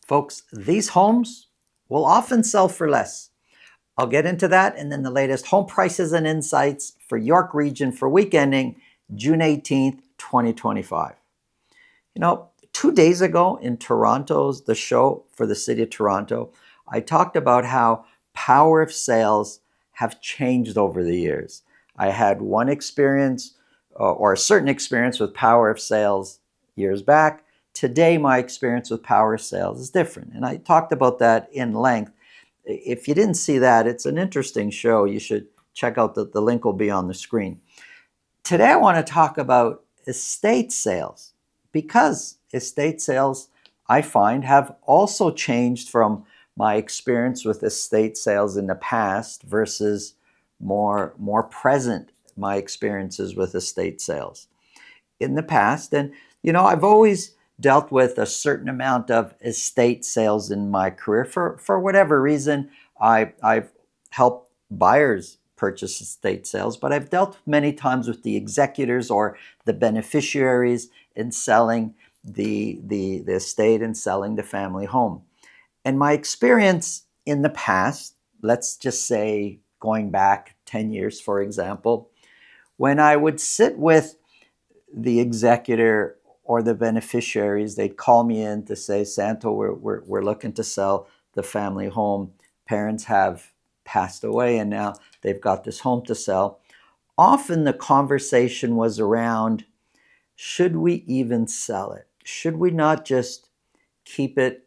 Folks, these homes will often sell for less. I'll get into that and then the latest home prices and insights for York Region for week ending June 18th, 2025. 2 days ago in the show for the city of Toronto, I talked about how power of sales have changed over the years. I had one experience or a certain experience with power of sales years back. Today, my experience with power of sales is different. And I talked about that in length. If you didn't see that, it's an interesting show. You should check out the link will be on the screen. Today, I want to talk about estate sales because estate sales, I find, have also changed from my experience with estate sales in the past versus more present my experiences with estate sales in the past. And, I've always dealt with a certain amount of estate sales in my career. For whatever reason, I've helped buyers purchase estate sales, but I've dealt many times with the executors or the beneficiaries in selling the estate and selling the family home. And my experience in the past, let's just say going back 10 years, for example, when I would sit with the executor or the beneficiaries, they'd call me in to say, Santo, we're looking to sell the family home. Parents have passed away and now they've got this home to sell. Often the conversation was around, should we even sell it? Should we not just keep it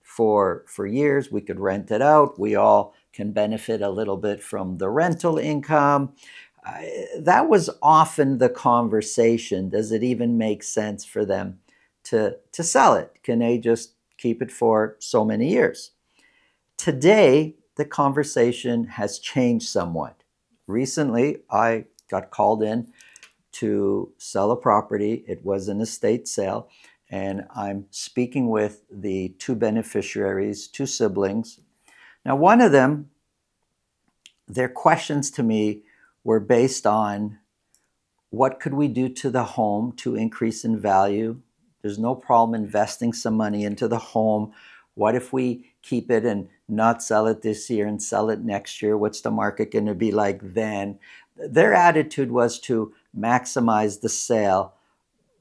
for years? We could rent it out. We all can benefit a little bit from the rental income. That was often the conversation. Does it even make sense for them to sell it? Can they just keep it for so many years? Today, the conversation has changed somewhat. Recently, I got called in to sell a property. It was an estate sale, and I'm speaking with the two beneficiaries, two siblings. Now, one of them, their questions to me were based on what could we do to the home to increase in value? There's no problem investing some money into the home. What if we keep it and not sell it this year and sell it next year? What's the market going to be like then? Their attitude was to maximize the sale,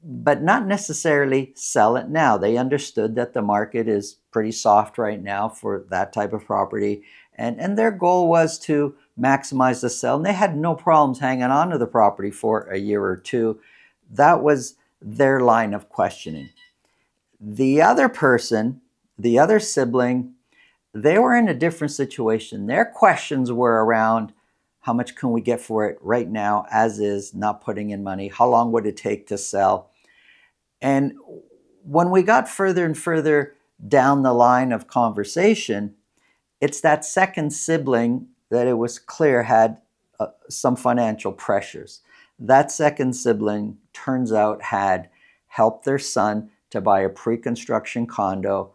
but not necessarily sell it now. They understood that the market is pretty soft right now for that type of property. And their goal was to maximize the sale. And they had no problems hanging on to the property for a year or two. That was their line of questioning. The other person, the other sibling, they were in a different situation. Their questions were around how much can we get for it right now, as is, not putting in money? How long would it take to sell? And when we got further and further down the line of conversation, it's that second sibling that it was clear had some financial pressures. That second sibling, turns out, had helped their son to buy a pre-construction condo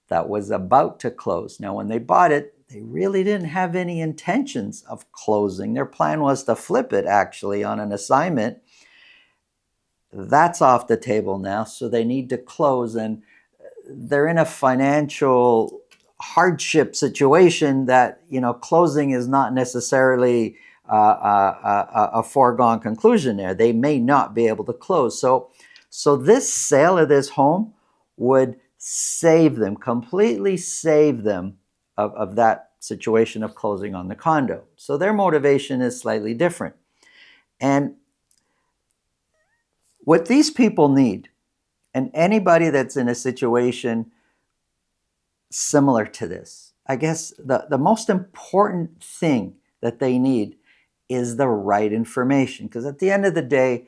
that was about to close. Now, when they bought it, they really didn't have any intentions of closing. Their plan was to flip it, actually, on an assignment. That's off the table now, so they need to close, and they're in a financial hardship situation that, closing is not necessarily a foregone conclusion there. They may not be able to close. So this sale of this home would save them, completely save them of that situation of closing on the condo. So their motivation is slightly different. And what these people need, and anybody that's in a situation similar to this, I guess the most important thing that they need is the right information. Because at the end of the day,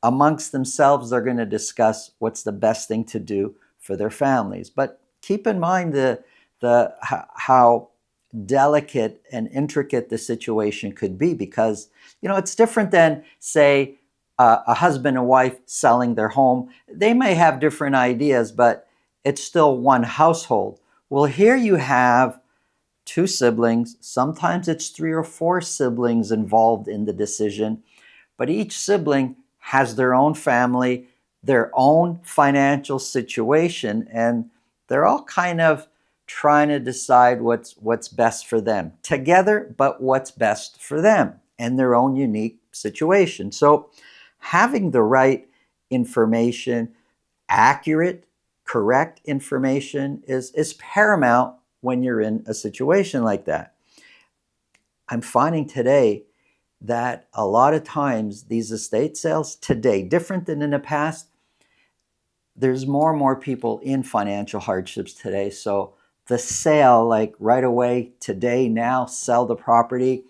amongst themselves, they're going to discuss what's the best thing to do for their families. But keep in mind how delicate and intricate the situation could be, because it's different than, say, a husband and wife selling their home. They may have different ideas, but it's still one household. Well, here you have two siblings. Sometimes it's 3 or 4 siblings involved in the decision, but each sibling has their own family, their own financial situation, and they're all kind of trying to decide what's best for them together, but what's best for them and their own unique situation. So having the right information, accurate, correct information is paramount when you're in a situation like that. I'm finding today that a lot of times these estate sales today, different than in the past, there's more and more people in financial hardships today. So the sale, like right away, today, now, sell the property,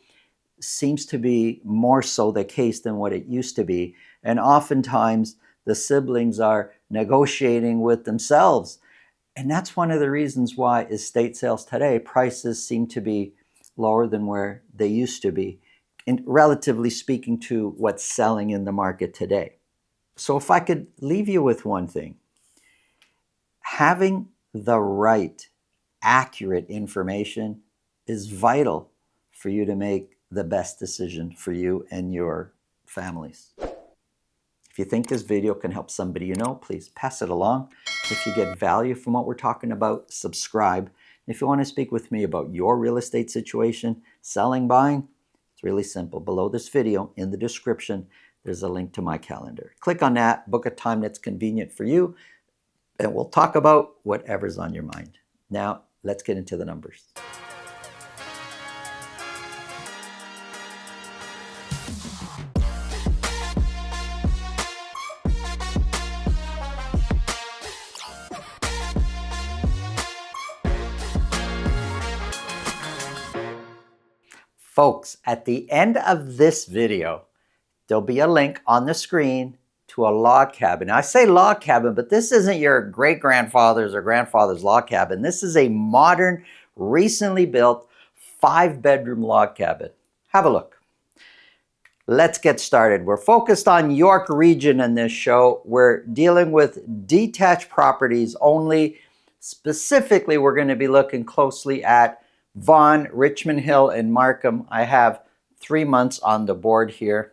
seems to be more so the case than what it used to be. And oftentimes the siblings are negotiating with themselves. And that's one of the reasons why estate sales today, prices seem to be lower than where they used to be, in relatively speaking to what's selling in the market today. So if I could leave you with one thing, having the right, accurate information is vital for you to make the best decision for you and your families. If you think this video can help somebody you know, please pass it along. If you get value from what we're talking about, subscribe. And if you want to speak with me about your real estate situation, selling, buying, it's really simple. Below this video, in the description, there's a link to my calendar. Click on that, book a time that's convenient for you, and we'll talk about whatever's on your mind. Now, let's get into the numbers. Folks, at the end of this video, there'll be a link on the screen to a log cabin. Now, I say log cabin, but this isn't your great-grandfather's or grandfather's log cabin. This is a modern, recently built 5-bedroom log cabin. Have a look. Let's get started. We're focused on York region in this show. We're dealing with detached properties only. Specifically, we're going to be looking closely at Vaughan, Richmond Hill, and Markham. I have 3 months on the board here.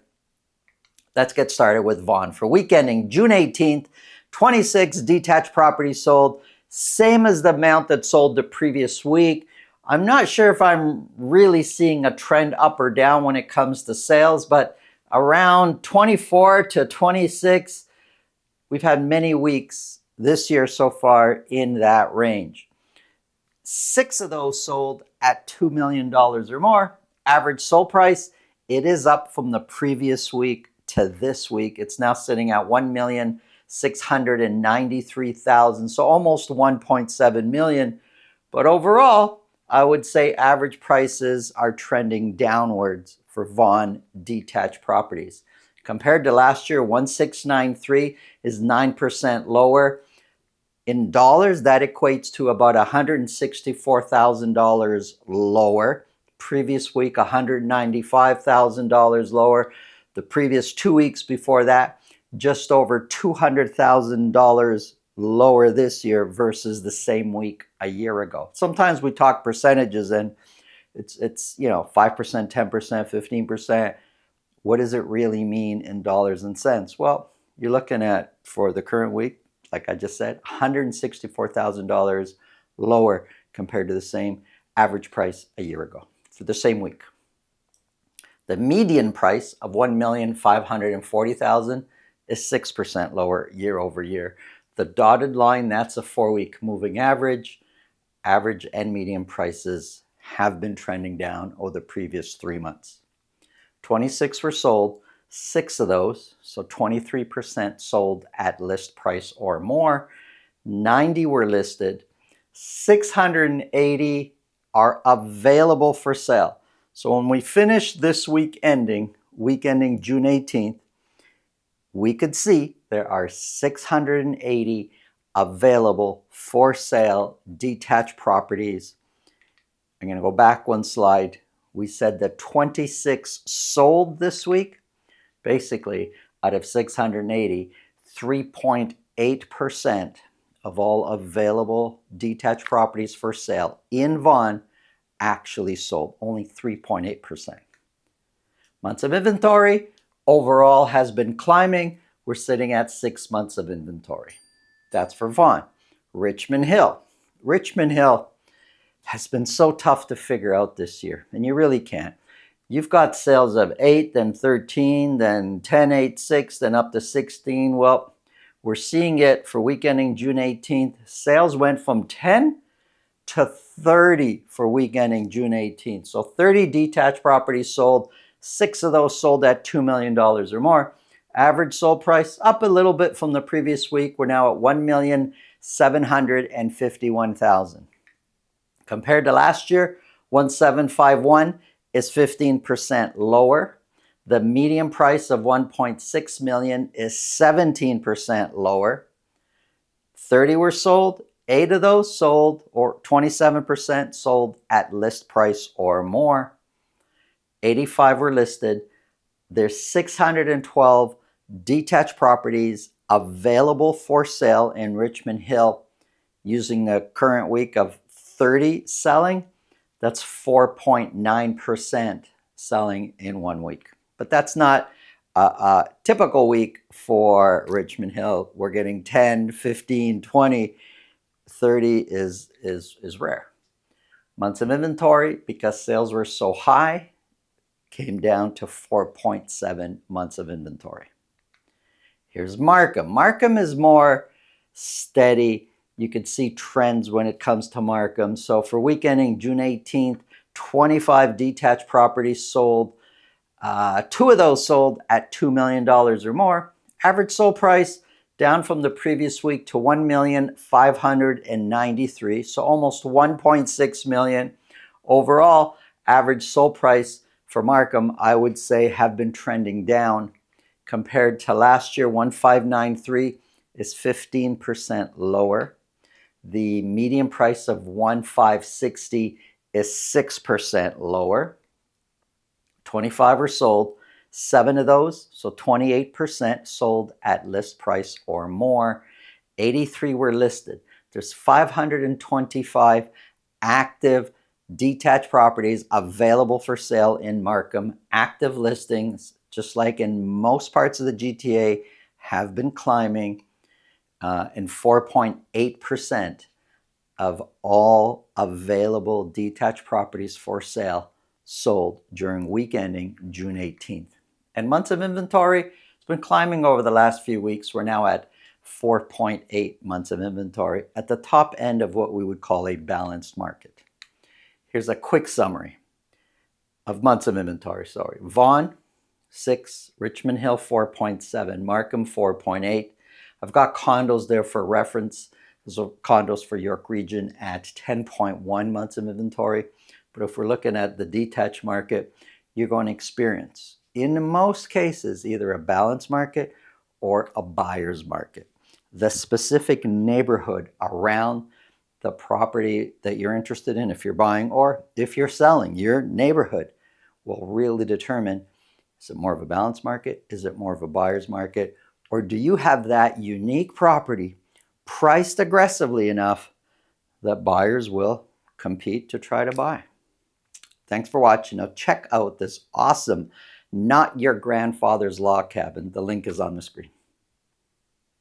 Let's get started with Vaughan. For week ending June 18th, 26 detached properties sold, same as the amount that sold the previous week. I'm not sure if I'm really seeing a trend up or down when it comes to sales, but around 24 to 26, we've had many weeks this year so far in that range. 6 of those sold at $2 million or more. Average sold price, it is up from the previous week to this week. It's now sitting at $1,693,000, so almost $1.7 million. But overall, I would say average prices are trending downwards for Vaughan detached properties. Compared to last year, 1,693 is 9% lower. In dollars, that equates to about $164,000 lower. Previous week, $195,000 lower. The previous 2 weeks before that, just over $200,000 lower this year versus the same week a year ago. Sometimes we talk percentages and it's 5%, 10%, 15%. What does it really mean in dollars and cents? Well, you're looking at, for the current week, like I just said, $164,000 lower compared to the same average price a year ago for the same week. The median price of $1,540,000 is 6% lower year over year. The dotted line, that's a 4-week moving average. Average and median prices have been trending down over the previous 3 months. 26 were sold. 6 of those, so 23%, sold at list price or more. 90 were listed. 680 are available for sale. So when we finish this week ending June 18th, we could see there are 680 available for sale detached properties. I'm going to go back one slide. We said that 26 sold this week. Basically, out of 680, 3.8% of all available detached properties for sale in Vaughan actually sold. Only 3.8%. Months of inventory overall has been climbing. We're sitting at 6 months of inventory. That's for Vaughan. Richmond Hill. Richmond Hill has been so tough to figure out this year, and you really can't. You've got sales of 8, then 13, then 10, 8, 6, then up to 16. Well, we're seeing it for week ending June 18th. Sales went from 10 to 30 for week ending June 18th. So 30 detached properties sold. 6 of those sold at $2 million or more. Average sold price up a little bit from the previous week. We're now at $1,751,000. Compared to last year, 1,751 is 15% lower. The median price of $1.6 million is 17% lower. 30 were sold. 8 of those sold, or 27% sold at list price or more. 85 were listed. There's 612 detached properties available for sale in Richmond Hill using the current week of 30 selling. That's 4.9% selling in 1 week. But that's not a typical week for Richmond Hill. We're getting 10, 15, 20, 30 is rare. Months of inventory, because sales were so high, came down to 4.7 months of inventory. Here's Markham. Markham is more steady. You can see trends when it comes to Markham. So for week ending June 18th, 25 detached properties sold. 2 of those sold at $2 million or more. Average sold price down from the previous week to $1,593,000, so almost $1.6 million. Overall, average sold price for Markham, I would say, have been trending down. Compared to last year, $1,593 is 15% lower. The median price of $1,560 is 6% lower. 25 were sold. 7 of those, so 28%, sold at list price or more. 83 were listed. There's 525 active detached properties available for sale in Markham. Active listings, just like in most parts of the GTA, have been climbing, and 4.8% of all available detached properties for sale sold during week ending June 18th. And months of inventory has been climbing over the last few weeks. We're now at 4.8 months of inventory, at the top end of what we would call a balanced market. Here's a quick summary of months of inventory. Vaughan, 6, Richmond Hill, 4.7, Markham, 4.8. I've got condos there for reference. Those are condos for York Region at 10.1 months of inventory. But if we're looking at the detached market, you're going to experience, in most cases, either a balanced market or a buyer's market. The specific neighborhood around the property that you're interested in, if you're buying or if you're selling, your neighborhood will really determine, is it more of a balanced market? Is it more of a buyer's market? Or do you have that unique property priced aggressively enough that buyers will compete to try to buy? Thanks for watching. Now check out this awesome Not Your Grandfather's Log Cabin. The link is on the screen.